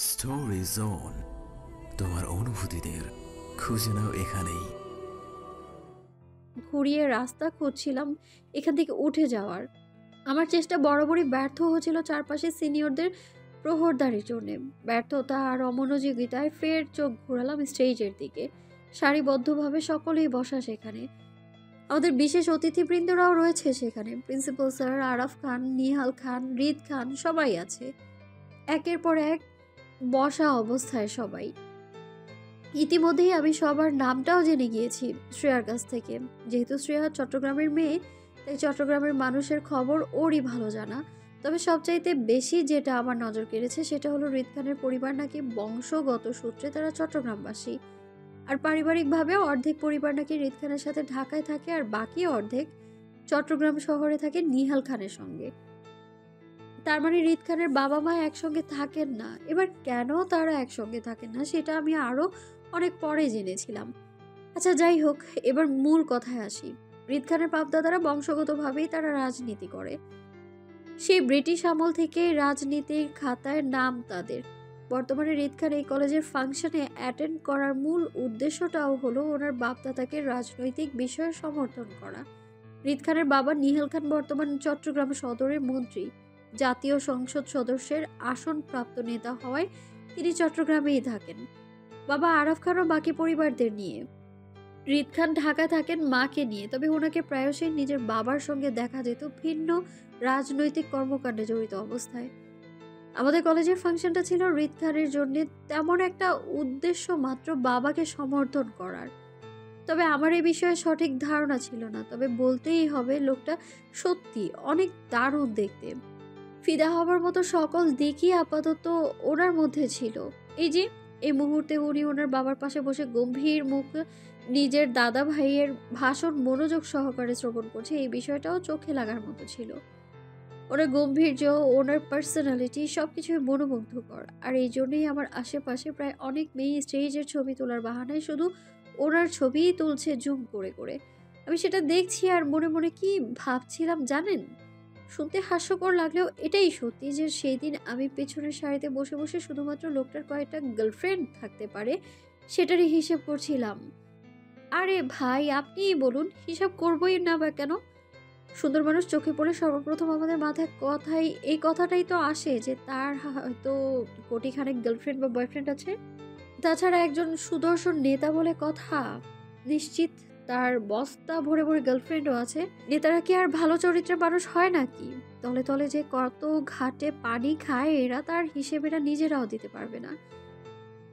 Story zone, তোমার অনুভূতিদের খুঁজে নাও এখানেই। ঘুরিয়ে রাস্তা খুঁজছিলাম এখান থেকে উঠে যাওয়ার। আমার চেষ্টা বরাবরই ব্যর্থ হচ্ছিল চারপাশে সিনিয়রদের প্রহরদারির জন্যে। ব্যর্থতা আর অমনোযোগিতায় ফের চোখ ঘোরালাম স্টেজের দিকে। সারিবদ্ধভাবে সকলেই বসা সেখানে। আমাদের বিশেষ অতিথিবৃন্দরাও রয়েছে সেখানে। প্রিন্সিপাল স্যার, আরাফ খান, নিহাল খান, রিদ খান সবাই আছে। একের পর এক বসা অবস্থায় সবাই। ইতিমধ্যেই আমি সবার নামটাও জেনে গিয়েছি শ্রেয়ার কাছ থেকে। যেহেতু শ্রেয়া চট্টগ্রামের মেয়ে, তাই চট্টগ্রামের মানুষের খবর ওরই ভালো জানা। তবে সবচাইতে বেশি যেটা আমার নজর কেড়েছে সেটা হলো রিদ খানের পরিবার নাকি বংশগত সূত্রে তারা চট্টগ্রামবাসী। আর পারিবারিকভাবে অর্ধেক পরিবার নাকি রিদ খানের সাথে ঢাকায় থাকে, আর বাকি অর্ধেক চট্টগ্রাম শহরে থাকে নিহাল খানের সঙ্গে। তার মানে রিদ খানের বাবা মা একসঙ্গে থাকেন না। এবার কেন তারা একসঙ্গে থাকেন না সেটা আমি আরো অনেক পরে জেনেছিলাম। আচ্ছা, যাই হোক, এবার মূল কথায় আসি। রিদ খানের বাপদাদারা বংশগতভাবেই তারা রাজনীতি করে। সেই ব্রিটিশ আমল থেকে রাজনীতির খাতায় নাম তাদের। বর্তমানে রিদ খান এই কলেজের ফাংশনে অ্যাটেন্ড করার মূল উদ্দেশ্যটাও হলো ওনার বাপদাদাকে রাজনৈতিক বিষয়ে সমর্থন করা। রিদ খানের বাবা নিহাল খান বর্তমান চট্টগ্রাম সদরের মন্ত্রী। জাতীয় সংসদ সদস্যের আসনপ্রাপ্ত নেতা হওয়ায় তিনি চট্টগ্রামেই থাকেন, বাবা আরাফ খান ও বাকি পরিবারদের নিয়ে। রিদ খান ঢাকায় থাকেন মাকে নিয়ে, তবে ওনাকে প্রায়শই নিজের বাবার সঙ্গে দেখা যেত ভিন্ন রাজনৈতিক কর্মকাণ্ডে জড়িত অবস্থায়। আমাদের কলেজের ফাংশনটা ছিল রিদ খানের জন্য তেমন একটা উদ্দেশ্য মাত্র বাবাকে সমর্থন করার। তবে আমার এই বিষয়ে সঠিক ধারণা ছিল না। তবে বলতেই হবে, লোকটা সত্যি অনেক দারুণ দেখতে। ফিদা হবার মতো সকল দিকই আপাতত ওনার মধ্যে ছিল। এই যে এই মুহূর্তে উনি ওনার বাবার পাশে বসে গম্ভীর মুখ নিজের দাদা ভাইয়ের ভাষণ মনোযোগ সহকারে শ্রবণ করছে, এই বিষয়টাও চোখে লাগার মতো ছিল। ওনার গম্ভীর্য, ওনার পার্সোনালিটি সবকিছুই মনোমুগ্ধকর। আর এই জন্যই আমার আশেপাশে প্রায় অনেক মেয়ে স্টেজের ছবি তোলার বাহানায় শুধু ওনার ছবিই তুলছে জুম করে করে। আমি সেটা দেখছি আর মনে মনে কি ভাবছিলাম জানেন? শুনতে হাস্যকর লাগলেও এটাই সত্যি যে সেই দিন আমি পেছনের সারিতে বসে বসে শুধুমাত্র লোকটার কয়েকটা গার্লফ্রেন্ড থাকতে পারে সেটারই হিসেব করছিলাম। আরে ভাই, আপনিই বলুন, হিসাব করবোই না বা কেন? সুন্দর মানুষ চোখে পড়ে সর্বপ্রথম আমাদের মাথায় এই কথাটাই তো আসে যে তার হয়তো কোটিখানেক গার্লফ্রেন্ড বা বয়ফ্রেন্ড আছে। তাছাড়া একজন সুদর্শন নেতা বলে কথা, নিশ্চিত তার বস্তা ভরে ভরে গার্লফ্রেন্ডও আছে। নেতারা কি আর ভালো চরিত্রের মানুষ হয় নাকি? তলে তলে যে কত ঘাটে পানি খায় এরা, তার হিসেব এরা নিজেরাও দিতে পারবে না।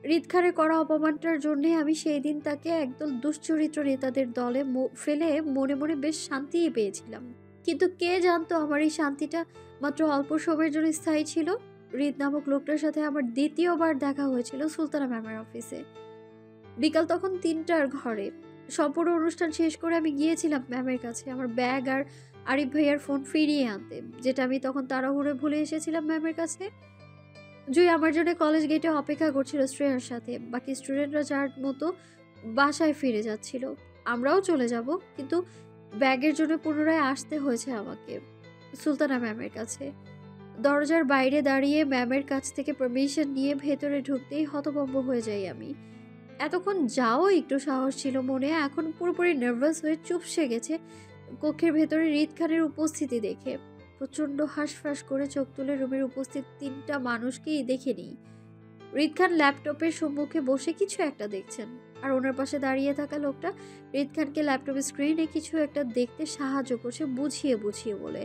রিদ খানের করা অপমানটার জন্য আমি সেই দিন তাকে একদল দুশ্চরিত্র নেতাদের দলে ফেলে মনে মনে বেশ শান্তিই পেয়েছিলাম। কিন্তু কে জানতো আমার এই শান্তিটা মাত্র অল্প সময়ের জন্য স্থায়ী ছিল। রিদ নামক লোকটার সাথে আমার দ্বিতীয়বার দেখা হয়েছিল সুলতানা ম্যামের অফিসে। বিকাল তখন ৩টার ঘরে। সম্পূর্ণ অনুষ্ঠান শেষ করে আমি গিয়েছিলাম ম্যামের কাছে আমার ব্যাগ আর আরিফ ভাইয়ার ফোন ফিরিয়ে আনতে, যেটা আমি তখন তাড়াহুড়ো ভুলে এসেছিলাম ম্যামের কাছে। জুই আমার জন্য কলেজ গেটে অপেক্ষা করছিল শ্রেয়ার সাথে। বাকি স্টুডেন্টরা যার মতো বাসায় ফিরে যাচ্ছিল, আমরাও চলে যাব। কিন্তু ব্যাগের জন্য পুনরায় আসতে হয়েছে আমাকে সুলতানা ম্যামের কাছে। দরজার বাইরে দাঁড়িয়ে ম্যামের কাছ থেকে পারমিশন নিয়ে ভেতরে ঢুকতেই হতভম্ব হয়ে যাই আমি। এতক্ষণ যাও একটু সাহস ছিল মনে, এখন পুরোপুরি নার্ভাস হয়ে চুপসে গেছে কক্ষের ভেতরে রিদ খানের উপস্থিতি দেখে। প্রচন্ড হাঁসফাঁস করে চোখ তুলে রুমের উপস্থিত ৩টা মানুষকেই দেখে নিই। রিদ খান ল্যাপটপের সম্মুখে বসে কিছু একটা দেখছেন, আর ওনার পাশে দাঁড়িয়ে থাকা লোকটা রিদ খানকে ল্যাপটপের স্ক্রিনে কিছু একটা দেখতে সাহায্য করছে বুঝিয়ে বুঝিয়ে বলে।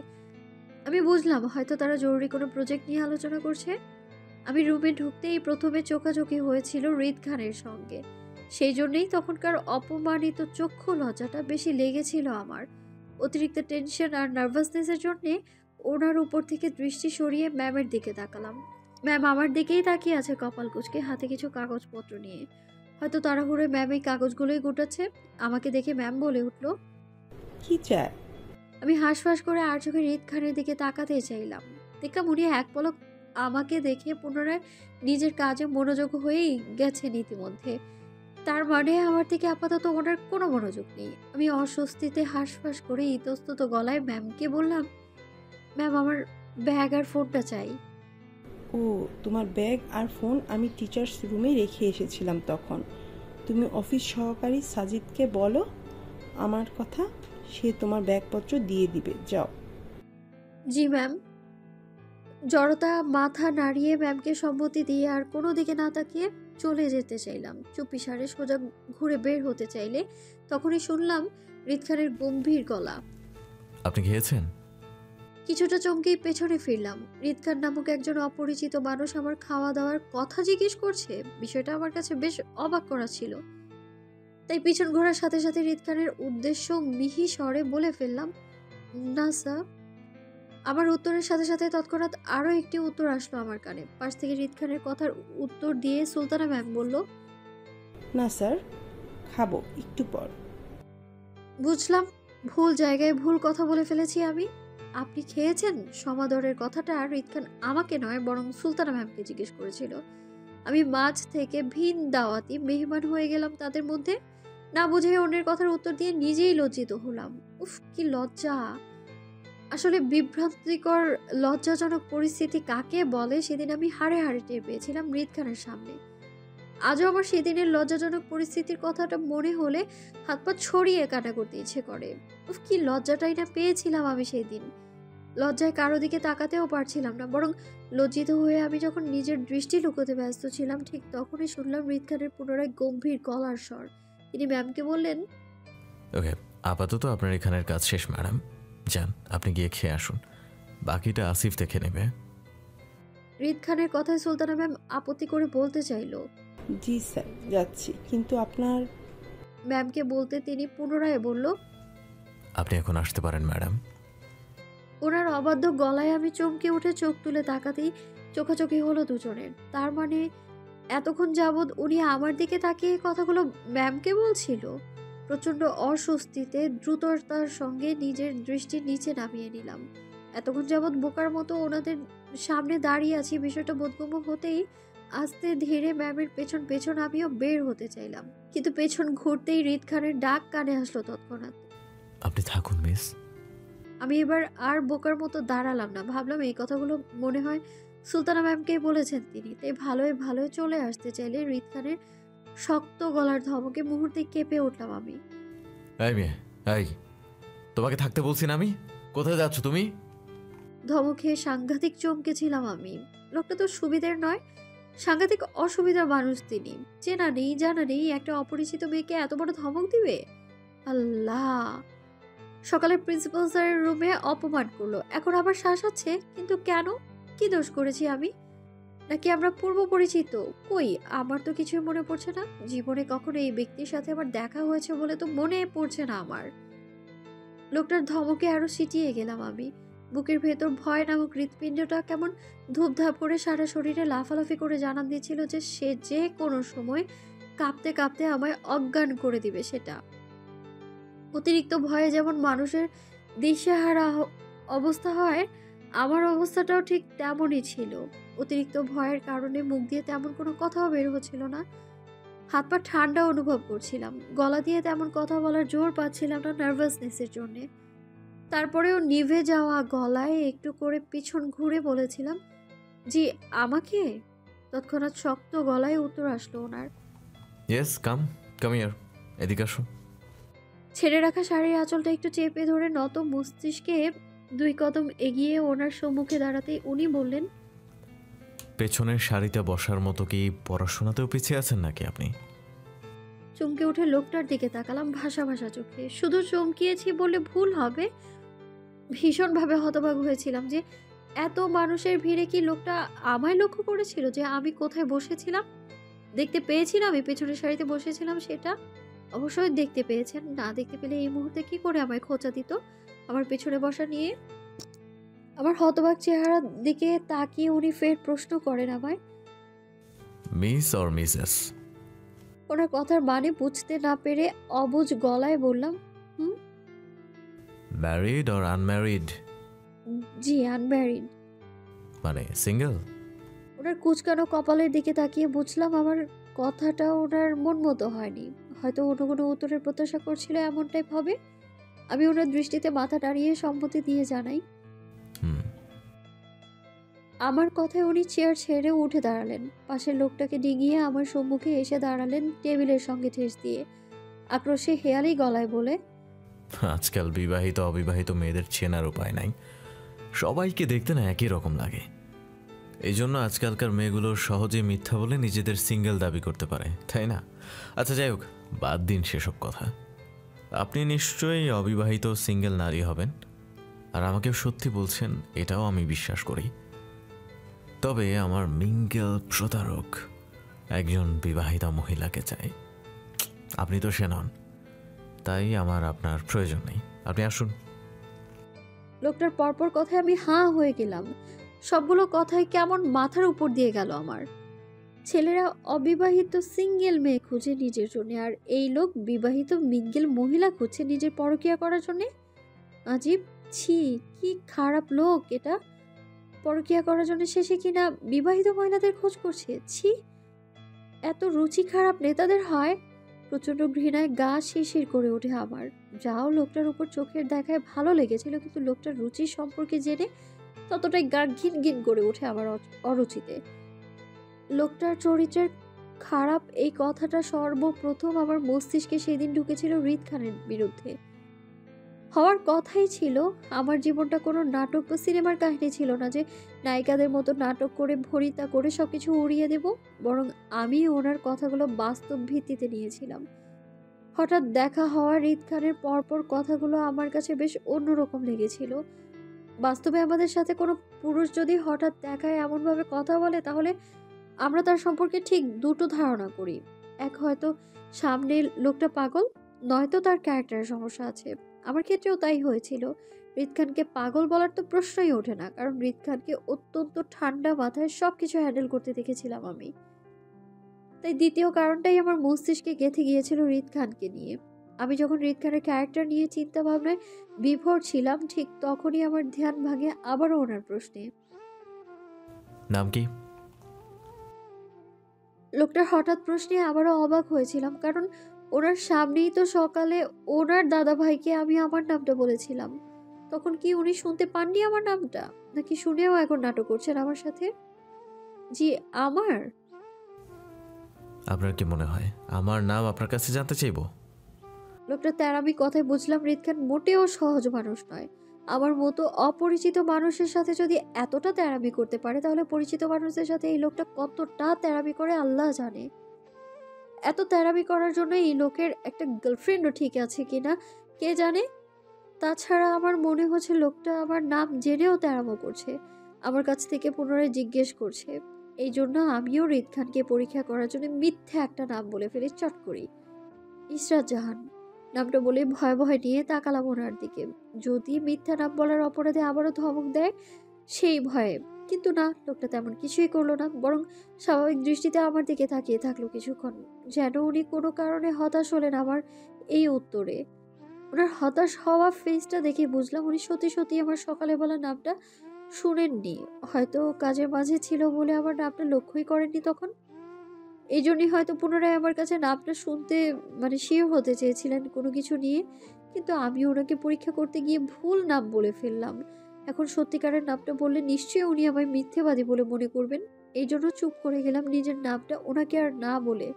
আমি বুঝলাম হয়তো তারা জরুরি কোনো প্রজেক্ট নিয়ে আলোচনা করছে। আমি রুমে ঢুকতেই প্রথমে চোখাচোখি হয়েছিল রিদ খানের সঙ্গে। সেই জন্যই তখনকার অপমানিত চক্ষু লজ্জাটা বেশি লেগেছিল আমার। অতিরিক্ত টেনশন আর নার্ভাসনেসের জন্যে ওনার উপর থেকে দৃষ্টি সরিয়ে ম্যামের দিকে তাকালাম। ম্যাম আমার দিকেই তাকিয়ে আছে কপাল কুঁচকে, হাতে কিছু কাগজপত্র নিয়ে। হয়তো তাড়াহুড়োয় ম্যাম এই কাগজগুলোই গোটাচ্ছে। আমাকে দেখে ম্যাম বলে উঠল, কি চায়? আমি হাঁসফাঁস করে আর চোখে রিদ খানের দিকে তাকাতে চাইলাম। দেখলাম উনি এক পলক আমাকে দেখে পুনরায় নিজের কাজে মনোযোগ হয়েই গেছেন ইতিমধ্যে। তার মানে আমার থেকে আপাতত ওনার কোনো মনোযোগ নেই। আমি অস্বস্তিতে হাঁসফাঁস করে ইতস্তত গলায় ম্যামকে বললাম, ম্যাম আমার ব্যাগ আর ফোনটা চাই। ও, তোমার ব্যাগ আর ফোন আমি টিচার্স রুমে রেখে এসেছিলাম তখন। তুমি অফিস সহকারী সাজিদকে বলো আমার কথা, সে তোমার ব্যাগপত্র দিয়ে দিবে, যাও। জি ম্যাম। জড়তা মাথা নাড়িয়ে ম্যামকে সম্মতি দিয়ে আর কোনো দিকে না তাকিয়ে চলে যেতে চাইলাম। চুপিসারে সোজা ঘুরে বের হতে চাইলে তখনই শুনলাম হৃদ খানের গম্ভীর গলা। আপনি খেয়েছেন? কিছুটা চমকেই পেছনে ফিরলাম। হৃদ খান নামক একজন অপরিচিত মানুষ আমার খাওয়া দাওয়ার কথা জিজ্ঞেস করছে। বিষয়টা আমার কাছে বেশ অবাক করা ছিল। তাই পিছন ঘোরার সাথে সাথে হৃদ খানের উদ্দেশ্য মিহি স্বরে বলে ফেললাম, না স্যার। আমার উত্তরের সাথে সাথে তৎক্ষণাৎ আরও একটি উত্তর আসলো আমার কানে। পাশ থেকে হৃদ খানের কথার উত্তর দিয়ে সুলতানা ম্যাম বলল, না স্যার, খাবো একটু পর। বুঝলাম ভুল জায়গায় ভুল কথা বলে ফেলেছি আমি। আপনি খেয়েছেন? সমাদরের কথাটা হৃদ খান আমাকে নয় বরং সুলতানা ম্যামকে জিজ্ঞেস করেছিল। আমি মাঝ থেকে ভিন দাওয়াতি মেহমান হয়ে গেলাম তাদের মধ্যে। না বুঝে অন্যের কথার উত্তর দিয়ে নিজেই লজ্জিত হলাম। উফ, কি লজ্জা! আসলে বিভ্রান্তিকর লজ্জাজনক পরিস্থিতি কাকে বলে সেদিন আমি হাড়ে হাড়ে টের পেয়েছিলাম হৃদ খানের সামনে। আজও আমার সেদিনের লজ্জাজনক পরিস্থিতির কথাটা মনে হলে হাত পা ছড়িয়ে কাটা করতে ইচ্ছে করে। উফ, কি লজ্জাটাই না পেয়েছিলাম আমি সেই দিন। লজ্জায় কারো দিকে তাকাতেও পারছিলাম না, বরং লজ্জিত হয়ে আমি যখন নিজের দৃষ্টি লুকোতে ব্যস্ত ছিলাম ঠিক তখনই শুনলাম হৃদ খানের পুনরায় গম্ভীর গলার স্বর। তিনি ম্যামকে বললেন, ওকে, আপাতত আপনার এখানের কাজ শেষ ম্যাডাম, যান আপনি গিয়ে খেয়ে আসুন, বাকিটা আসিফ দেখে নেবে। হৃদ খানের কথায় সুলতানা ম্যাম আপত্তি করে বলতে চাইল। জি স্যার, যাচ্ছি, কিন্তু আপনার। ম্যামকে বলতে তিনি পুনরায় বলল, আপনি এখন আসতে পারেন ম্যাডাম। ওনার অবাধ্য গলায় আমি চমকে উঠে চোখ তুলে তাকাতেই চোখাচোখি হলো দুজনের। তার মানে এতক্ষণ যাবৎ উনি আমার দিকে তাকিয়ে কথাগুলো ম্যামকে বলছিল। প্রচণ্ড অস্বস্তিতে দ্রুততার সঙ্গে নিজের দৃষ্টি নিচে নামিয়ে নিলাম। এতক্ষণ যাবৎ বোকার মতো ওনাদের সামনে দাঁড়িয়ে আছি বিষয়টা বোধগম্য হতেই আস্তে ধীরে ম্যামের পেছন পেছন আমিও বের হতে চাইলাম, কিন্তু পেছন ঘুরতেই হৃদ খানের ডাক কানে আসলো তৎক্ষণাৎ। আপনি থাকুন মিস। আমি এবার আর বোকার মতো দাঁড়ালাম না। ভাবলাম এই কথাগুলো মনে হয় সুলতানা ম্যামকেই বলেছেন তিনি। তাই ভালোই ভালোই চলে আসতে চাইলে হৃদ খানের শক্ত গলার ধমকে মুহূর্তে কেঁপে উঠলাম আমি। এই মেয়ে, এই, তোমাকে থাকতে বলছি না আমি? কোথায় যাচ্ছ তুমি? ধমক খেয়ে সাংঘাতিক চমকেছিলাম আমি। লোকটা তো সুবিধের নয়, সাংঘাতিক অসুবিধার মানুষ তিনি। চেনা নেই জানা নেই একটা অপরিচিত মেয়েকে এত বড় ধমক দিবে! আল্লাহ! সকালে প্রিন্সিপাল স্যারের রুমে অপমান করলো, এখন আবার শাসাচ্ছে। কিন্তু কেন? কি দোষ করেছি আমি? নাকি আমরা পূর্ব পরিচিত? কই, আমার তো কিছুই মনে পড়ছে না। জীবনে কখনো এই ব্যক্তির সাথে আমার দেখা হয়েছে বলে তো মনে পড়ছে না আমার। লোকটার ধমকে আরো সিটিয়ে গেলাম আমি। বুকের ভেতর ভয় নামক হৃৎপিণ্ডটা কেমন ধূপধাপ করে সারা শরীরে লাফালাফি করে জানান দিচ্ছিল যে সে যে কোনো সময় কাঁপতে কাঁপতে আমায় অজ্ঞান করে দিবে সেটা। অতিরিক্ত ভয়ে যেমন মানুষের দিশেহারা অবস্থা হয়, আমার অবস্থাটাও ঠিক তেমনই ছিল। অতিরিক্ত ভয়ের কারণে মুখ দিয়ে তেমন কোনো কথাও বের হচ্ছিল না। হাত পা ঠান্ডা অনুভব করছিলাম। গলা দিয়ে তেমন কথা বলার জোর পাচ্ছিলাম না নার্ভাসনেসের জন্যে। তারপরেও নিভে যাওয়া গলায় একটু করে পিছন ঘুরে বলেছিলাম, জি আমাকে? তৎক্ষণাৎ শক্ত গলায় উত্তর আসলো ওনার। ইয়েস, কাম কাম হিয়ার, এদিকে আসো। ছেড়ে রাখা শাড়ির আঁচলটা একটু চেপে ধরে নত মস্তিষ্কে 2 কদম এগিয়ে ওনার সম্মুখে দাঁড়াতেই উনি বললেন, পেছনের সারিতে বসার মতো কি পড়াশোনাতেও পিছিয়ে আছেন নাকি আপনি? চমকে উঠে লোকটার দিকে তাকালাম ভাসা ভাসা চোখে। শুধু চমকিয়েছি বললে ভুল হবে, ভীষণভাবে হতবাক হয়েছিলাম যে এত মানুষের ভিড়ে কি লোকটা আমায় লক্ষ্য করেছিল যে আমি কোথায় বসেছিলাম। দেখতে পেয়েছিলাম আমি পেছনের সারিতে বসেছিলাম সেটা। অবশ্যই দেখতে পেয়েছেন, না দেখতে পেলে এই মুহূর্তে কি করে আমায় খোঁচা দিত আমার পেছনে বসা নিয়ে। আমার হতবাক চেহারার দিকে তাকিয়ে উনি ফের প্রশ্ন করেন আমায়। Miss or Mrs? ওনার কথার মানে বুঝতে না পেরে অবুঝ গলায় বললাম, married or unmarried? G unmarried. মানে সিঙ্গেল? ওনার কুচকানো কপালের দিকে তাকিয়ে বুঝলাম আমার কথাটা ওনার মন মতো হয়নি। হয়তো অন্য কোনো উত্তরের প্রত্যাশা করছিল এমনটাই ভাবে। আমি ওনার দৃষ্টিতে মাথা নাড়িয়ে সম্মতি দিয়ে জানাই, আমার কথায় উনি চেয়ার ছেড়ে উঠে দাঁড়ালেন, পাশের লোকটাকে ডিঙিয়ে আমার সম্মুখে এসে দাঁড়ালেন টেবিলের সঙ্গে ঠেস দিয়ে। আক্রোশে হেয়ালি গলায় বলে, আজকাল বিবাহিত অবিবাহিত মেয়েদের চেনার উপায় নাই, সবাইকে দেখতে না একই রকম লাগে। এই জন্য আজকালকার মেয়েগুলো সহজে মিথ্যা বলে নিজেদের সিঙ্গেল দাবি করতে পারে, তাই না? আচ্ছা যাই হোক, বাদ দিন সেসব কথা। আপনি নিশ্চয়ই অবিবাহিত সিঙ্গেল নারী হবেন, আর আমাকে সত্যি বলছেন এটাও আমি বিশ্বাস করি। তবে আমার মিঙ্গেল প্রতারক একজন বিবাহিতা মহিলাকে চাই। আপনি তো সে নন, তাই আমার আপনার প্রয়োজন নেই। আপনি আসুন। লোকটার পরপর কথায় আমি হাঁ হয়ে গেলাম। সবগুলো কথাই কেমন মাথার উপর দিয়ে গেল আমার। ছেলেরা অবিবাহিত সিঙ্গেল মেয়ে খুঁজে নিজের জন্য, আর এই লোক বিবাহিত মিঙ্গেল মহিলা খুঁজছে নিজের পরকীয়া করার জন্যে। আজীব, ছি, কি খারাপ লোক এটা। পরকীয়া করার জন্য শেষে কিনা বিবাহিত মহিলাদের খোঁজ করছে। ছি, এত রুচি খারাপ নেতাদের হয়। প্রচন্ড ঘৃণায় গা শিরশির করে ওঠে আমার। যাও লোকটার উপর চোখের দেখায় ভালো লেগেছিল, কিন্তু লোকটার রুচি সম্পর্কে জেনে ততটাই গা ঘিন ঘিন করে ওঠে আমার অরুচিতে। লোকটার চরিত্রের খারাপ এই কথাটা সর্বপ্রথম আমার মস্তিষ্কে সেদিন ঢুকেছিল রিদ খানের বিরুদ্ধে। হওয়ার কথাই ছিল, আমার জীবনটা কোনো নাটক বা সিনেমার কাহিনী ছিল না যে নায়িকাদের মতো নাটক করে ভরিতা করে সবকিছু উড়িয়ে দেব। বরং আমি ওনার কথাগুলো বাস্তব ভিত্তিতে নিয়েছিলাম। হঠাৎ দেখা হওয়া রিদ খানের পরপর কথাগুলো আমার কাছে বেশ অন্যরকম লেগেছিল। বাস্তবে আমাদের সাথে কোনো পুরুষ যদি হঠাৎ দেখায় এমনভাবে কথা বলে, তাহলে আমরা তার সম্পর্কে ঠিক দুটো ধারণা করি। এক, হয়তো সামনে লোকটা পাগল, নয়তো তার ক্যারেক্টারের সমস্যা আছে। আমার ক্ষেত্রেও তাই হয়েছিল। রিদ খানকে পাগল বলার তো প্রশ্নই ওঠে না, কারণ রিদ খানকে অত্যন্ত ঠান্ডা মাথায় সবকিছু হ্যান্ডেল করতে দেখেছিলাম আমি। তাই দ্বিতীয় কারণটাই আমার মস্তিষ্কে গেঁথে গিয়েছিল রিদ খানকে নিয়ে। আমি যখন রিদ খানের ক্যারেক্টার নিয়ে চিন্তা ভাবনায় বিভোর ছিলাম, ঠিক তখনই আমার ধ্যান ভাঙে আবারও ওনার প্রশ্নে। নাম কি? লোকটার হঠাৎ প্রশ্নে আবারও অবাক হয়েছিলাম, কারণ ওনার সামনেই তো সকালে ওনার দাদা ভাইকে আমি আমার নামটা বলেছিলাম। তখন কি উনি শুনতে পাননি আমার নামটা, নাকি শুনেও এখন নাটক করছেন আমার সাথে? জি, আমার। আপনার কি মনে হয় আমার নাম আপনার কাছে জানতে চাইবো? লোকটা তেরামি কথায় বুঝলাম রিদ খান মোটেও সহজ মানুষ নয়। আমার মতো অপরিচিত মানুষের সাথে যদি এতটা তেরামি করতে পারে, তাহলে পরিচিত মানুষদের সাথে এই লোকটা কতটা তেরামি করে আল্লাহ জানে। এত তেরামি করার জন্য এই লোকের একটা গার্লফ্রেন্ডও ঠিক আছে কিনা কে জানে। তাছাড়া আমার মনে হচ্ছে লোকটা আমার নাম জেনেও তেরামো করছে, আমার কাছ থেকে পুনরায় জিজ্ঞেস করছে। এই জন্য আমিও রিদ খানকে পরীক্ষা করার জন্য মিথ্যে একটা নাম বলে ফেলি চট করি, ইসরাত জাহান। নামটা বলে ভয় ভয় নিয়ে তাকালাম ওনার দিকে। যদি মিথ্যা নাম বলার অপরাধে আবারও ধমক দেয় সেই ভয়ে। কিন্তু না, লোকটা তেমন কিছুই করলো না, বরং স্বাভাবিক দৃষ্টিতে আমার দিকে তাকিয়ে থাকলো কিছুক্ষণ, যেন উনি কোনো কারণে হতাশ হলেন আমার এই উত্তরে। ওনার হতাশ হওয়া ফেসটা দেখে বুঝলাম উনি সত্যি সত্যি আমার সকালে বলা নামটা শুনেননি। হয়তো কাজের মাঝে ছিল বলে আমার নামটা লক্ষ্যই করেননি তখন। এই জন্যই হয়তো পুনরায় আমার কাছে নামটা শুনতে শিওর হতে চেয়েছিলেন কোনো কিছু নিয়ে। কিন্তু আমি ওনাকে পরীক্ষা করতে গিয়ে ভুল নাম বলে ফেললাম। এখন সত্যিকারের নামটা বললে নিশ্চয়ই উনি আমায় মিথ্যেবাদী বলে মনে করবেন। এই জন্য চুপ করে গেলাম নিজের নামটা ওনাকে আর না বলে।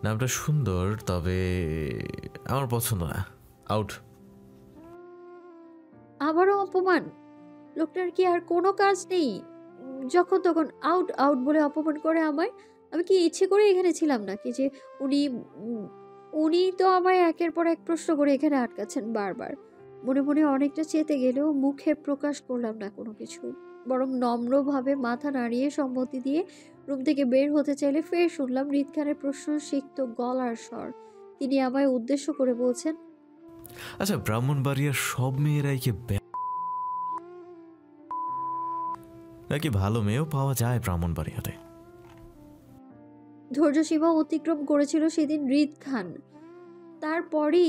নামটা সুন্দর, তবে আমার পছন্দ না। আউট। আবারও অপমান। লোকটার কি আর কোনো কাজ নেই? যখন তখন আউট আউট বলে অপমান করে আমায়। আমি কি ইচ্ছে করে এখানে ছিলাম নাকি যে উনি উনি তো আমায় একের পর এক প্রশ্ন করে এখানে আটকাচ্ছেন বারবার। মনে মনে অনেকটা চেতে গেলেও মুখে প্রকাশ করলাম না কোনো কিছু, বরং নম্রভাবে মাথা নাড়িয়ে সম্মতি দিয়ে রুম থেকে বের হতে চাইলে ফের শুনলাম রিদ খানের প্রশ্ন সিক্ত গলার স্বর। তিনি আমায় উদ্দেশ্য করে বলছেন, আচ্ছা, ব্রাহ্মণবাড়িয়ার সব মেয়েরাই কি নাকি ভালো মেয়েও পাওয়া যায় ব্রাহ্মণবাড়িয়াতে? ধৈর্য সীমা অতিক্রম করেছিল সেদিন রিদ খান। তারপরই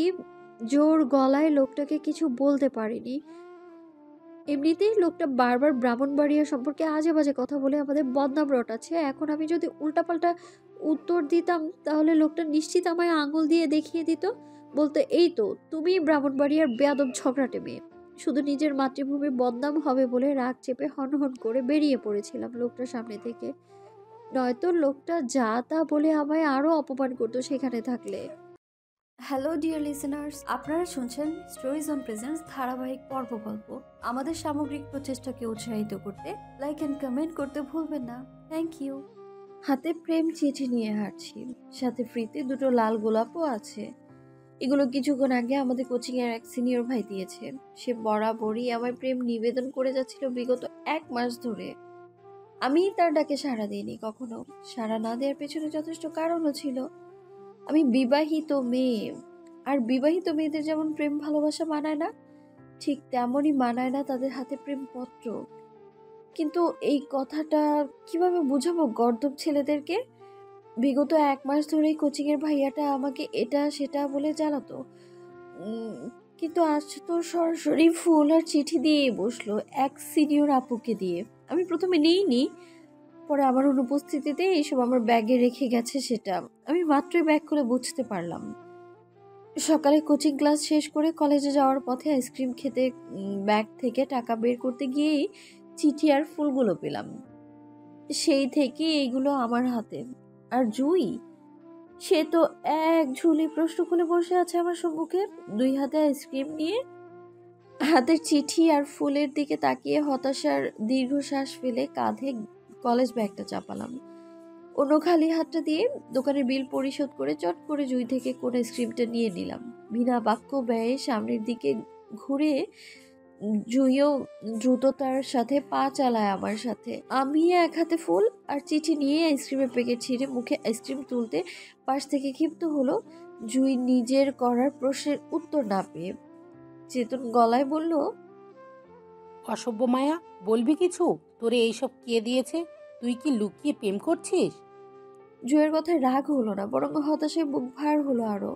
জোর গলায় লোকটাকে কিছু বলতে পারিনি। এমনিতেই লোকটা বারবার ব্রাহ্মণবাড়িয়া সম্পর্কে আজে বাজে কথা বলে আমাদের বদনাম রটাচ্ছে। এখন আমি যদি উল্টাপাল্টা উত্তর দিতাম, তাহলে লোকটা নিশ্চিত আমায় আঙুল দিয়ে দেখিয়ে দিত, বলতো এই তো তুমি ব্রাহ্মণবাড়িয়ার বেয়াদব ঝগড়াটে মেয়ে। শুধু নিজের মাতৃভূমির বদনাম হবে বলে রাগ চেপে হনহন করে বেরিয়ে পড়েছিলাম লোকটার সামনে থেকে। নয়তো লোকটা যা তা বলে আমায় আরো অপমান করতো সেখানে থাকলে। হ্যালো ডিয়ার লিসেনার্স, আপনারা শুনছেন স্টোরিজ অন প্রেজেন্স ধারাবাহিক পর্ব গল্প। আমাদের সামগ্রিক প্রচেষ্টাকে উৎসাহিত করতে লাইক এন্ড কমেন্ট করতে ভুলবেন না। Thank you. হাতে প্রেম চিঠি নিয়ে হাঁটছি, সাথে ফ্রিতে 2টো লাল গোলাপও আছে। এগুলো কিছুক্ষণ আগে আমাদের কোচিং এর এক সিনিয়র ভাই দিয়েছে। সে বরাবরই আমায় প্রেম নিবেদন করে যাচ্ছিল বিগত 1 মাস ধরে। আমি তার ডাকে সাড়া দিইনি কখনো। সাড়া না দেওয়ার পেছনে যথেষ্ট কারণও ছিল। আমি বিবাহিত মেয়ে, আর বিবাহিত মেয়েদের যেমন প্রেম ভালোবাসা মানায় না, ঠিক তেমনই মানায় না তাদের হাতে প্রেমপত্র। কিন্তু এই কথাটা কিভাবে বুঝাবো গর্দভ ছেলেদেরকে? বিগত 1 মাস ধরেই কোচিং এর ভাইয়াটা আমাকে এটা সেটা বলে জ্বালাতো। উম, কিন্তু আজ তো সরাসরি ফুল আর চিঠি দিয়ে বসলো এক সিনিয়র আপুকে দিয়ে। আমি প্রথমে নিইনি, পরে আমার অনুপস্থিতিতে এইসব আমার ব্যাগে রেখে গেছে সেটা আমি মাত্রই ব্যাগ খুলে বুঝতে পারলাম। সকালে কোচিং ক্লাস শেষ করে কলেজে যাওয়ার পথে আইসক্রিম খেতে ব্যাগ থেকে টাকা বের করতে গিয়েই চিঠি আর ফুলগুলো পেলাম। সেই থেকে এইগুলো আমার হাতে। আর জুই, সে তো এক ঝুলি প্রশ্ন খুলে বসে আছে আমার সম্মুখে, 2 হাতে আইসক্রিম নিয়ে। হাতের চিঠি আর ফুলের দিকে তাকিয়ে হতাশার দীর্ঘশ্বাস ফেলে কাঁধে কলেজ ব্যাগটা চাপালাম। অন্য খালি হাতটা দিয়ে দোকানের বিল পরিশোধ করে চট করে জুই থেকে কোন আইসক্রিমটা নিয়ে নিলাম। বিনা বাক্য ব্যয়ে সামনের দিকে ঘুরে জুইও দ্রুততার সাথে পা চালায় আমার সাথে। আমি এক হাতে ফুল আর চিঠি নিয়ে আইসক্রিমের প্যাকেট ছিঁড়ে মুখে আইসক্রিম তুলতে পাশ থেকে ক্ষিপ্ত হলো জুই নিজের করার প্রশ্নের উত্তর না পেয়ে। চেতন গলায় বলল, অসভ্য মায়া, বলবি কিছু? তোরে এইসব কে দিয়েছে? তুই কি লুকিয়ে প্রেম করছিস? জুয়ের কথায় রাগ হলো না, বরং হতাশায় বুক ভার হলো আরো।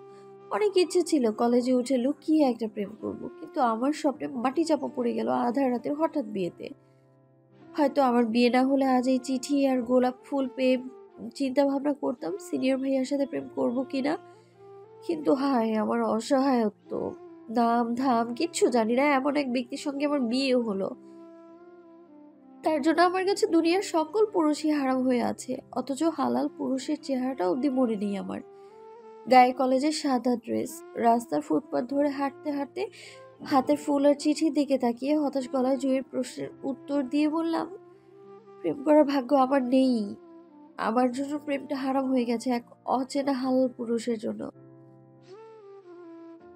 অনেক ইচ্ছে ছিল কলেজে উঠে লুকিয়ে একটা প্রেম করব, কিন্তু আমার স্বপ্নে মাটি চাপা পড়ে গেল আধার রাতের হঠাৎ বিয়েতে। হয়তো আমার বিয়ে না হলে আজ এই চিঠি আর গোলাপ ফুল পেয়ে চিন্তা ভাবনা করতাম সিনিয়র ভাইয়ার সাথে প্রেম করব কিনা। কিন্তু হায় আমার অসহায়ত্ব, নাম ধাম কিচ্ছু জানি না এমন এক ব্যক্তির সঙ্গে আমার বিয়ে হলো। তার জন্য আমার কাছে দুনিয়ার সকল পুরুষই হারাম হয়ে আছে, অথচ হালাল পুরুষের চেহারাটা অবধি মনে নেই আমার। গায়ে কলেজের সাদা ড্রেস, রাস্তার ফুটপাথ ধরে হাঁটতে হাঁটতে হাতের ফুল আর চিঠির দিকে তাকিয়ে হতাশ গলায় জুয়ের প্রশ্নের উত্তর দিয়ে বললাম, প্রেম করার ভাগ্য আমার নেই। আমার জন্য প্রেমটা হারাম হয়ে গেছে এক অচেনা হালাল পুরুষের জন্য।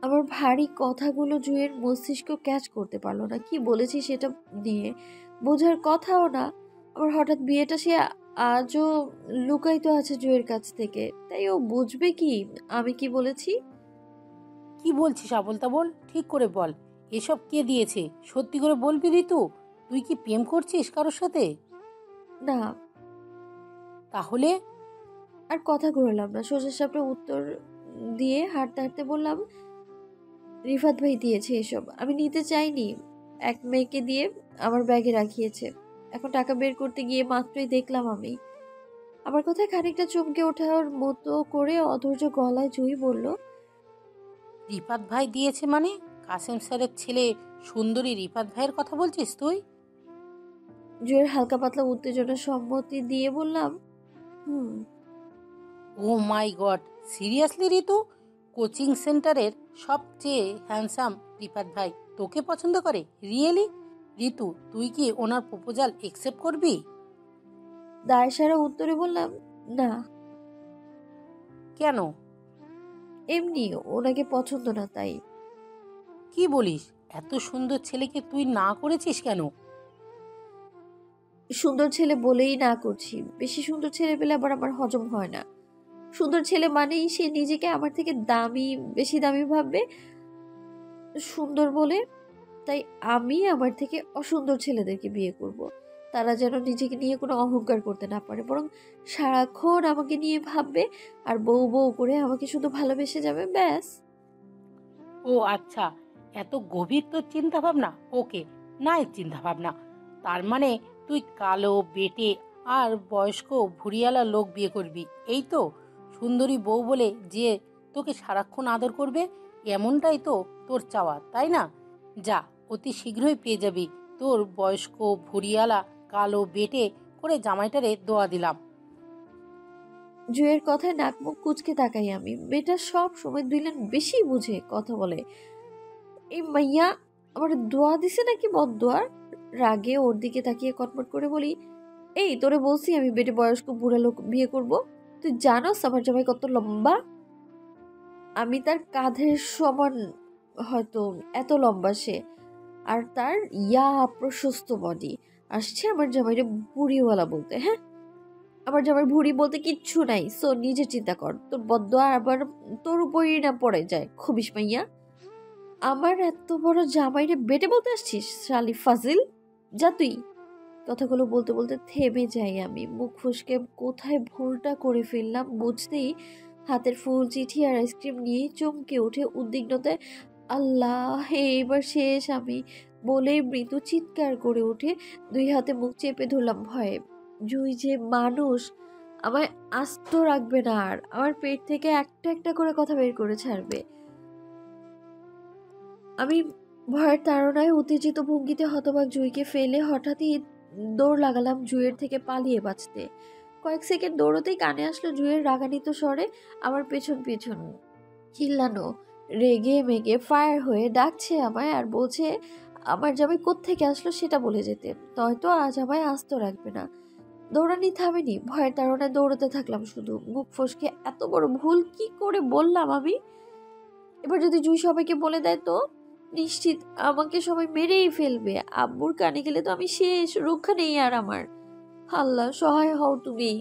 আমার ভারী কথাগুলো জুয়ের মস্তিষ্ক ক্যাচ করতে পারলো না। কি বলেছি সেটা নিয়ে বোঝার কথাও না। আমার হঠাৎ বিয়েটা সে আজও লুকায়িত আছে জুয়ের কাছ থেকে, তাই ও বুঝবে কি আমি কি বলেছি। কি বলছিস আবলতা বল, ঠিক করে বল। এসব কে দিয়েছে? সত্যি করে বলবি ঋতু, তুই কি প্রেম করছিস কারোর সাথে? না। তাহলে? আর কথা ঘুরলাম না, সোজা সাপটা উত্তর দিয়ে হাঁটতে হাঁটতে বললাম, রিফাত ভাই দিয়েছে এসব, আমি নিতে চাইনি। এক মেয়েকে দিয়ে আমার ব্যাগে রাখিয়েছে। এখন টাকা বের করতে গিয়ে মাত্রই দেখলাম আমি। আমার কথায় খানিকটা চমকে ওঠার মতো করে অধৈর্য গলায় জুই বলল, রিফাত ভাই দিয়েছে মানে? কাসেম স্যারের ছেলে সুন্দরী রিফাত ভাইয়ের কথা বলছিস তুই? জুয়ের হালকা পাতলা উত্তেজনা সম্মতি দিয়ে বললাম, হুম। ও মাই গড, সিরিয়াসলি ঋতু? কোচিং সেন্টারের সবচেয়ে হ্যান্ডসাম রিফাত ভাই তোকে পছন্দ করে? রিয়েলি? ঋতু, তুই কি ওনার প্রপোজাল একসেপ্ট করবি? দায় সারা উত্তরে বললাম, না। কেন? এমনি ওনাকে পছন্দ না তাই। কি বলিস? এত সুন্দর ছেলেকে তুই না করেছিস কেন? সুন্দর ছেলে বলেই না করছি। বেশি সুন্দর ছেলে পেলে আবার আমার হজম হয় না। সুন্দর ছেলে মানেই সে নিজেকে আমার থেকে দামি, বেশি দামি ভাববে সুন্দর বলে। তাই আমি আমার থেকে অসুন্দর ছেলেদেরকে বিয়ে করব। তারা যেন নিজেকে নিয়ে কোনো অহংকার করতে না পারে, বরং সারাক্ষণ আমাকে নিয়ে ভাববে আর বউ বউ করে আমাকে শুধু ভালোবেসে যাবে, ব্যাস। ও আচ্ছা, এত গভীর তোর চিন্তা ভাবনা। ওকে, নাই চিন্তা ভাবনা। তার মানে তুই কালো, বেটে আর বয়স্ক ভুঁড়িয়ালা লোক বিয়ে করবি, এই তো? সুন্দরী বউ বলে যে তোকে সারাক্ষণ আদর করবে, এমনটাই তো তোর চাওয়া, তাই না? যা, অতি শীঘ্রই পেয়ে যাবি। তোর বয়স্ক ভুঁড়িওয়ালা কালো বেটে করে জামাইটারে দোয়া দিলাম। জুয়ের কথায় নাক মুখ কুচকে তাকাই আমি। বেটা সব সময় 2 লাইন বেশি বুঝে কথা বলে। এই মাইয়া আমার দোয়া দিছে নাকি বদদোয়া? রাগে ওর দিকে তাকিয়ে কটমট করে বলি, এই তোরে বলছি আমি বেটে বয়স্ক বুড়া লোক বিয়ে করব? তুই জানোস আমার জামাই কত লম্বা? আমি তার কাঁধের সমান, হয়তো এত লম্বা সে। আর তার প্রশস্ত বডি। আসছে আমার জামাইরে বুড়িওয়ালা বলতে। হ্যাঁ, আমার জামাই ভুড়ি বলতে কিচ্ছু নাই। সো নিজে চিন্তা কর, তোর বদদোয়া আবার তোর উপরই না পড়ে যায়। খবিস মাইয়া, আমার এত বড় জামাইরে বেটে বলতে আসছিস? শালি ফাজিল, যা তুই। কথাগুলো বলতে বলতে থেমে যাই আমি। মুখ ফসকে কোথায় ভুলটা করে ফেললাম বুঝতেই হাতের ফুল, চিঠি আর আইসক্রিম নিয়ে চমকে উঠে উদ্বিগ্নতায়, আল্লাহ এবার শেষ আমি বলেই মৃদু চিৎকার করে উঠে 2 হাতে মুখ চেপে ধরলাম ভয়ে। জুই যে মানুষ আমায় আস্ত রাখবে না, আর আমার পেট থেকে একটা একটা করে কথা বের করে ছাড়বে। আমি ভয়ের তাড়নায় উত্তেজিত ভঙ্গিতে হতবাক জুইকে ফেলে হঠাৎই দৌড় লাগালাম জুইয়ের থেকে পালিয়ে বাঁচতে। কয়েক সেকেন্ড দৌড়তেই কানে আসলো জুইয়ের রাগান্বিত স্বরে আমার পেছন পেছন চিল্লানো। রেগে মেগে ফায়ার হয়ে ডাকছে আমায় আর বলছে আমার জামাই কোত্থেকে আসলো সেটা বলে যেতে, নয়তো আজ আমায় আস্ত রাখবে না। দৌড়ানি থামেনি, ভয়ের তাড়নায় দৌড়তে থাকলাম শুধু। মুখ ফসকে এত বড় ভুল কি করে বললাম আমি? এবার যদি জুই সবাইকে বলে দেয় তো নিশ্চিত আমাকে সবাই মেরেই ফেলবে। আব্বুর কানে গেলে তো আমি শেষ, রক্ষা নেই আর আমার। আল্লাহ সহায় হও তুমি।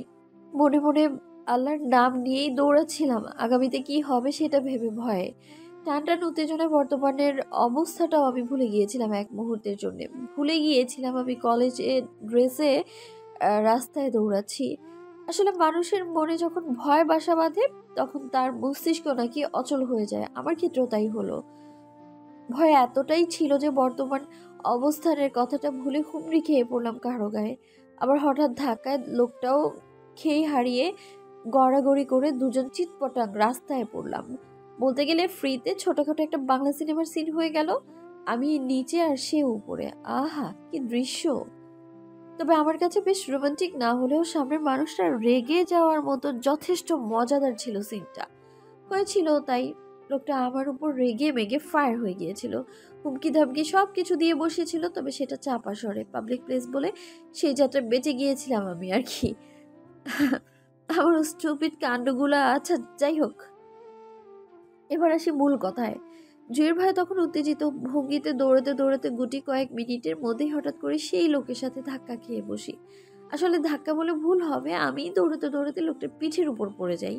মনে মনে আল্লাহর নাম নিয়েই দৌড়াচ্ছিলাম, আগামীতে কি হবে সেটা ভেবে ভয়ে। টান টান উত্তেজনায় বর্তমানের অবস্থাটাও আমি ভুলে গিয়েছিলাম এক মুহূর্তের জন্য। ভুলে গিয়েছিলাম আমি কলেজে ড্রেসে রাস্তায় দৌড়াচ্ছি। আসলে মানুষের মনে যখন ভয় বাসা বাঁধে তখন তার মস্তিষ্ক নাকি অচল হয়ে যায়। আমার ক্ষেত্রেও তাই হলো। ভয় এতটাই ছিল যে বর্তমান অবস্থানের কথাটা ভুলে হুমড়ি খেয়ে পড়লাম কারো গায়ে। আবার হঠাৎ ধাক্কায় লোকটাও খেয়ে হারিয়ে গড়াগড়ি করে দুজন চিৎপটাং রাস্তায় পড়লাম। বলতে গেলে ফ্রিতে ছোটখাটো একটা বাংলা সিনেমার সিন হয়ে গেল। আমি নিচে আর সে উপরে। আহা কি দৃশ্য! তবে আমার কাছে বেশ রোমান্টিক না হলেও সামনের মানুষটা রেগে যাওয়ার মতো যথেষ্ট মজাদার ছিল সিনটা। হয়েছিল তাই। লোকটা আমার উপর রেগে মেগে ফায়ার হয়ে গিয়েছিল, হুমকি ধামকি সব কিছু দিয়ে বসেছিল, তবে সেটা চাপা স্বরে। পাবলিক প্লেস বলে সেই যাত্রা বেঁচে গিয়েছিলাম আমি আর কি। আমার স্টুপিড কাণ্ডগুলা, আচ্ছা যাই হোক, এবার আসি মূল কথায়। জুয়ের ভাই তখন উত্তেজিত ভঙ্গিতে দৌড়াতে দৌড়াতে গুটি কয়েক মিনিটের মধ্যেই হঠাৎ করে সেই লোকের সাথে ধাক্কা খেয়ে বসি। আসলে ধাক্কা বলে ভুল হবে, আমি দৌড়াতে দৌড়াতে লোকটার পিঠের উপর পড়ে যাই,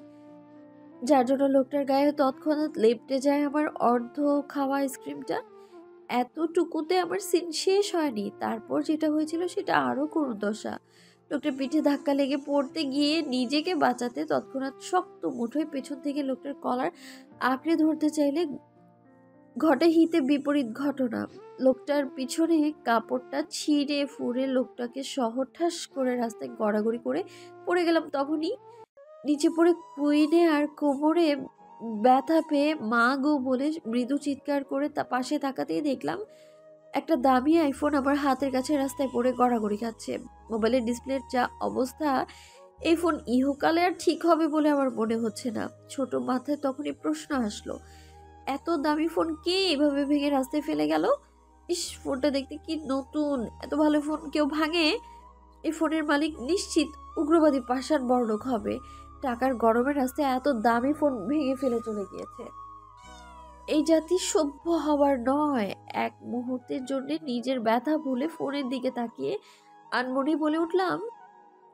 যার জন্য লোকটার গায়ে তৎক্ষণাৎ লেপটে যায় আমার অর্ধ খাওয়া আইসক্রিমটা। এতটুকুতে আমার সিন শেষ হয়নি, তারপর যেটা হয়েছিল সেটা আরো করুণ দশা। লোকটার পিঠে ধাক্কা লেগে পড়তে গিয়ে নিজেকে বাঁচাতে তৎক্ষণাৎ শক্ত মুঠোয় পেছন থেকে লোকটার কলার আঁকড়ে ধরতে চাইলে ঘটে হিতে বিপরীত ঘটনা। লোকটার পিছনে কাপড়টা ছিঁড়ে ফুঁড়ে লোকটাকে সহ ঠাস করে রাস্তায় গড়াগড়ি করে পড়ে গেলাম। তখনই নিচে পড়ে কুইনে আর কোমরে ব্যথা পেয়ে মা গো বলে মৃদু চিৎকার করে পাশে তাকাতেই দেখলাম একটা দামি আইফোন আমার হাতের কাছে রাস্তায় পড়ে গড়াগড়ি খাচ্ছে। মোবাইলের ডিসপ্লের যা অবস্থা, এই ফোন ইহকালে আর ঠিক হবে বলে আমার মনে হচ্ছে না। ছোট মাথায় তখনই প্রশ্ন আসলো, এত দামি ফোন কে এভাবে ভেঙে রাস্তায় ফেলে গেল? ইস, ফোনটা দেখতে কি নতুন! এত ভালো ফোন কেউ ভাঙে? এই ফোনের মালিক নিশ্চিত উগ্রবাদী পাষাণ বড়লোক হবে। টাকার গরমের রাস্তায় এত দামি ফোন ভেঙে ফেলে চলে গিয়েছে। এই জাতি সভ্য হবার নয়। এক মুহূর্তের জন্য নিজের ব্যথা ভুলে ফোনের দিকে তাকিয়ে আনমনে বলে উঠলাম,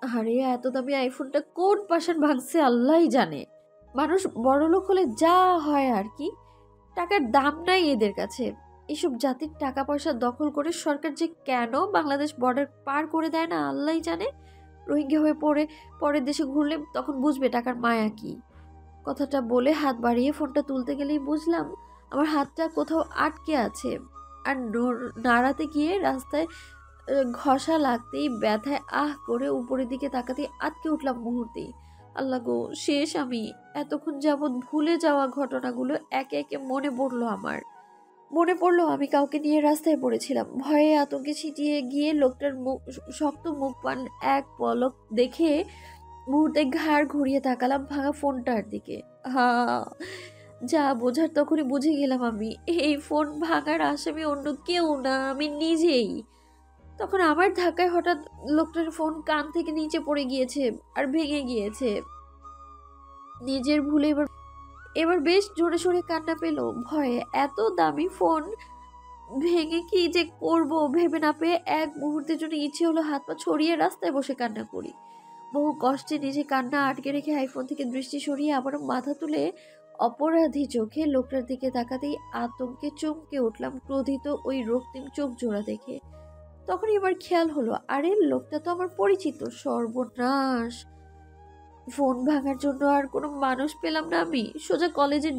আরে এত দামি আইফোনটা কোন পাষাণ ভাঙছে আল্লাহই জানে। মানুষ বড়লোক হলে যা হয় আর কি, টাকার দাম নাই এদের কাছে। এসব জাতির টাকা পয়সা দখল করে সরকার যে কেন বাংলাদেশ বর্ডার পার করে দেয় না আল্লাহই জানে। রোহিঙ্গা হয়ে পরের দেশে ঘুরলে তখন বুঝবে টাকার মায়া কি। কথাটা বলে হাত বাড়িয়ে ফোনটা তুলতে গেলেই বুঝলাম আমার হাতটা কোথাও আটকে আছে। আর নাড়াতে গিয়ে রাস্তায় ঘষা লাগতেই ব্যথায় আহ করে উপরের দিকে তাকাতেই আটকে উঠলাম মুহূর্তেই। আল্লাহ গো, শেষ আমি। এতক্ষণ যাবৎ ভুলে যাওয়া ঘটনাগুলো একে একে মনে পড়লো আমার। মনে পড়লো আমি কাউকে নিয়ে রাস্তায় পড়েছিলাম। ভয়ে আতঙ্কে ছিটিয়ে গিয়ে লোকটার মুখ, শক্ত মুখ পান এক পলক দেখে মুহূর্তে ঘাড় ঘুরিয়ে তাকালাম ভাঙা ফোনটার দিকে। হা, যা বোঝার তখনই বুঝে গেলাম আমি। এই ফোন ভাঙার আসামি অন্য কেউ না, আমি নিজেই। তখন আমার ধাক্কায় হঠাৎ লোকটার ফোন কান থেকে নিচে পড়ে গিয়েছে আর ভেঙে গিয়েছে। নিজের ভুলে এবার এবার বেশ জোরে সোরে কান্না পেল ভয়ে। এত দামি ফোন ভেঙে কি যে করব ভেবে না পেয়ে এক মুহূর্তের জন্য ইচ্ছে হলো হাত পা ছড়িয়ে রাস্তায় বসে কান্না করি। বহু কষ্টে নিজে কান্না আটকে রেখে আইফোন থেকে দৃষ্টি সরিয়ে আবারও মাথা তুলে অপরাধী চোখে লোকটার দিকে তাকাতেই আতঙ্কে চমকে উঠলাম ক্রোধিত ওই রক্তিম চোখ জোড়া দেখে। তখন এবার খেয়াল হলো, আরে লোকটা তো আমার পরিচিত। সর্বনাশ! ফোন ভাঙার জন্য আর কোনো মানুষ পেলাম না আমি। সোজা কলেজের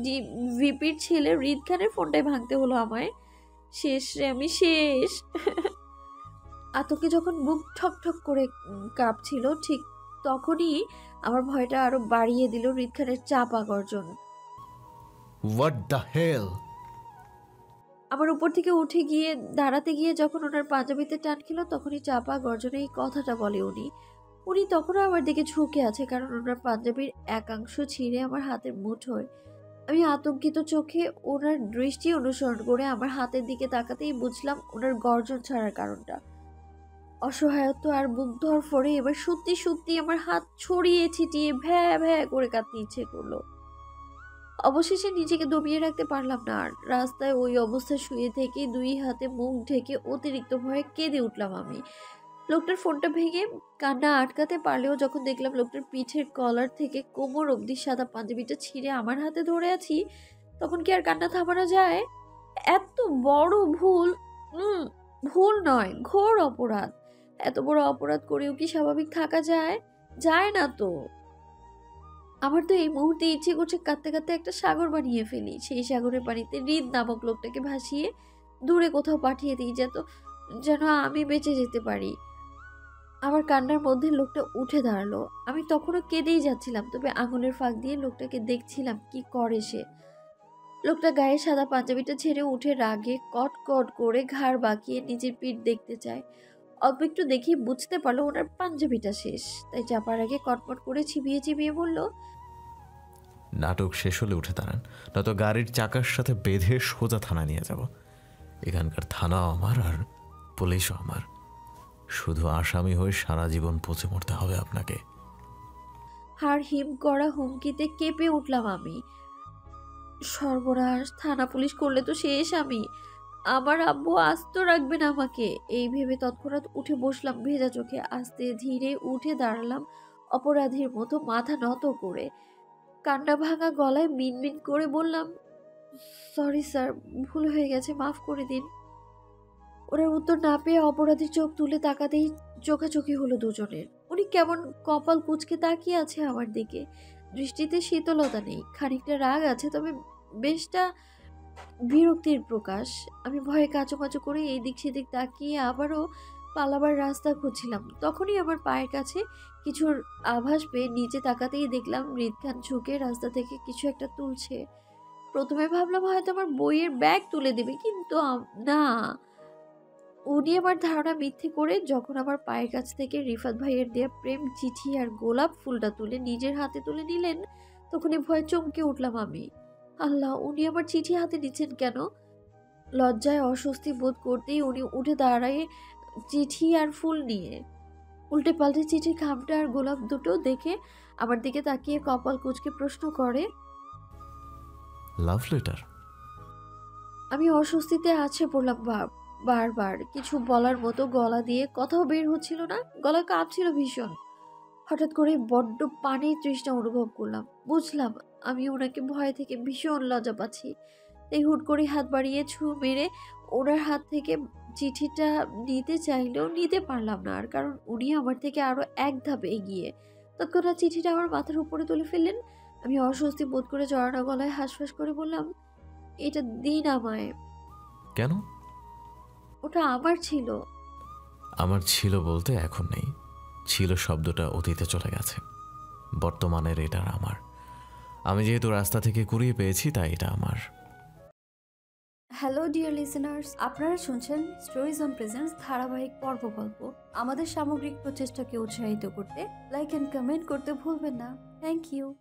ভিপির ছেলে রিদ খানের ফোনটাই ভাঙতে হলো আমায়। শেষ রে, আমি শেষ। আতঙ্কে যখন বুক ঠক ঠক করে কাঁপছিল, ঠিক তখনই আমার ভয়টা আরো বাড়িয়ে দিল রিদ খানের চাপা গর্জন। What the hell! আমার উপর থেকে উঠে গিয়ে দাঁড়াতে গিয়ে যখন ওনার পাঞ্জাবিতে টান খেলো, তখনই চাপা গর্জনে এই কথাটা বলে উনি। উনি তখনও আমার দিকে ঝুঁকে আছে, কারণ ওনার পাঞ্জাবির একাংশ ছিঁড়ে আমার হাতের মুঠোয়। আমি আতঙ্কিত চোখে ওনার দৃষ্টি অনুসরণ করে আমার হাতের দিকে তাকাতেই বুঝলাম ওনার গর্জন ছাড়ার কারণটা। অসহায়ত্ব আর বুক ধরফরে এবার সত্যি সত্যি আমার হাত ছড়িয়ে ছিটিয়ে ভ্যা ভ্যা করে কাঁদতে ইচ্ছে করলো। অবশেষে নিজেকে দমিয়ে রাখতে পারলাম না আর। রাস্তায় ওই অবস্থায় শুয়ে থেকে দুই হাতে মুখ ঢেকে অতিরিক্ত ভয়ে কেঁদে উঠলাম আমি। লোকটার ফোনটা ভেঙে কান্না আটকাতে পারলেও যখন দেখলাম লোকটার পিঠের কলার থেকে কোমর অবধি সাদা পাঞ্জাবিটা ছিঁড়ে আমার হাতে ধরে আছি, তখন কি আর কান্না থামানো যায়? এত বড় ভুল, ভুল নয়, ঘোর অপরাধ। এত বড় অপরাধ করেও কি স্বাভাবিক থাকা যায়? যায় না তো। আমার তো এই মুহূর্তে ইচ্ছে করছে কাঁদতে কাঁদতে একটা সাগর বানিয়ে ফেলি। সেই সাগরের পানিতে হৃদ নামক লোকটাকে ভাসিয়ে দূরে কোথাও পাঠিয়ে দিই, যেন আমি বেঁচে যেতে পারি। আমার কান্নার মধ্যে লোকটা উঠে দাঁড়ালো। আমি তখনও কেঁদেই যাচ্ছিলাম, তবে আঙুলের ফাঁক দিয়ে লোকটাকে দেখছিলাম কি করে সে। লোকটা গায়ে সাদা পাঞ্জাবিটা ছেড়ে উঠে রাগে কট কট করে ঘাড় বাঁকিয়ে নিজের পিঠ দেখতে চায়। অল্প একটু দেখি বুঝতে পারলো ওনার পাঞ্জাবিটা শেষ, তাই চাপার আগে কটমট করে চিবিয়ে চিবিয়ে বলল, নাটক শেষ হলে উঠে দাঁড়ান, নয়তো গাড়ির চাকার সাথে বেঁধে সোজা থানা নিয়ে যাব। এখানকার থানাও আমার আর পুলিশও আমার। শুধু আসামি হয়ে সারা জীবন পচে মরতে হবে আপনাকে। হাড় হিম করা হুমকিতে কেঁপে উঠলাম আমি। সর্বনাশ! থানা পুলিশ করলে তো শেষ আমি। আমার আব্বু আস্ত রাখবেন আমাকে। এই ভেবে তৎক্ষণাৎ উঠে বসলাম ভেজা চোখে। আস্তে ধীরে উঠে দাঁড়ালাম অপরাধীর মতো মাথা নত করে। কান্না ভাঙা গলায় মিনমিন করে বললাম, সরি স্যার, ভুল হয়ে গেছে, মাফ করে দিন। ওনার উত্তর না পেয়ে অপরাধীর চোখ তুলে তাকাতেই চোখাচোখি হলো দুজনের। উনি কেমন কপাল কুঁচকে তাকিয়ে আছে আমার দিকে। দৃষ্টিতে শীতলতা নেই, খানিকটা রাগ আছে, তবে বেশটা বিরক্তির প্রকাশ। আমি ভয়ে কাঁচুমাচু করে এই দিক সেদিক তাকিয়ে আবারও পালাবার রাস্তা খুঁজছিলাম। তখনই আমার পায়ের কাছে কিছুর আভাস পেয়ে নিচে তাকাতেই দেখলাম রিদ খান ঝুঁকে রাস্তা থেকে কিছু একটা তুলছে। প্রথমে ভাবলাম হয়তো আমার বইয়ের ব্যাগ তুলে দেবে, কিন্তু না। উনি আমার ধারণা মিথ্যে করে যখন আমার পায়ের কাছ থেকে রিফাত ভাইয়ের দেয়া প্রেম চিঠি আর গোলাপ ফুলটা তুলে নিজের হাতে তুলে নিলেন, তখনই ভয়ে চমকে উঠলাম আমি। আল্লাহ, উনি আমার চিঠি হাতে নিচ্ছেন কেন? লজ্জায় অস্বস্তি বোধ করতেই উনি উঠে দাঁড়ায় চিঠি আর ফুল নিয়ে। উল্টে পাল্টে চিঠির খামটা আর গোলাপ দুটো দেখে আমার দিকে তাকিয়ে কপাল কুঁচকে প্রশ্ন করে, লাভ লেটার? আমি অস্বস্তিতে আছে পড়লাম বারবার। কিছু বলার মতো গলা দিয়ে কথাও বের হচ্ছিল না, গলা কাঁপছিল ভীষণ। হঠাৎ করে বড্ড পানির তৃষ্ণা অনুভব করলাম। বুঝলাম আমি ওনাকে ভয় থেকে ভীষণ লজ্জা পাচ্ছি। তাই হুট করে হাত বাড়িয়ে ছু মেরে ওনার হাত থেকে চিঠিটা নিতে চাইলেও নিতে পারলাম না আর, কারণ উনি আমার থেকে আরো এক ধাপ এগিয়ে। তৎক্ষণাৎ চিঠিটা আমার মাথার উপরে তুলে ফেললেন। আমি অস্বস্তি বোধ করে জড়ানো গলায় হাঁসফাঁস করে বললাম, এটা দিন আমায়। কেন? ওটা আমার ছিল। আমার ছিল বলতে এখন নেই। ছিল শব্দটা অতীতে চলে গেছে। বর্তমানের এটা আমার। আমি যেহেতু রাস্তা থেকে কুড়িয়ে পেয়েছি, তাই এটা আমার। হ্যালো ডিয়ার লিসেনার্স, আপনারা শুনছেন স্টোরিজ অন প্রেজেন্স ধারাবাহিক পর্ব গল্প। আমাদের সামগ্রিক প্রচেষ্টাকে উৎসাহিত করতে লাইক অ্যান্ড কমেন্ট করতে ভুলবেন না। Thank you.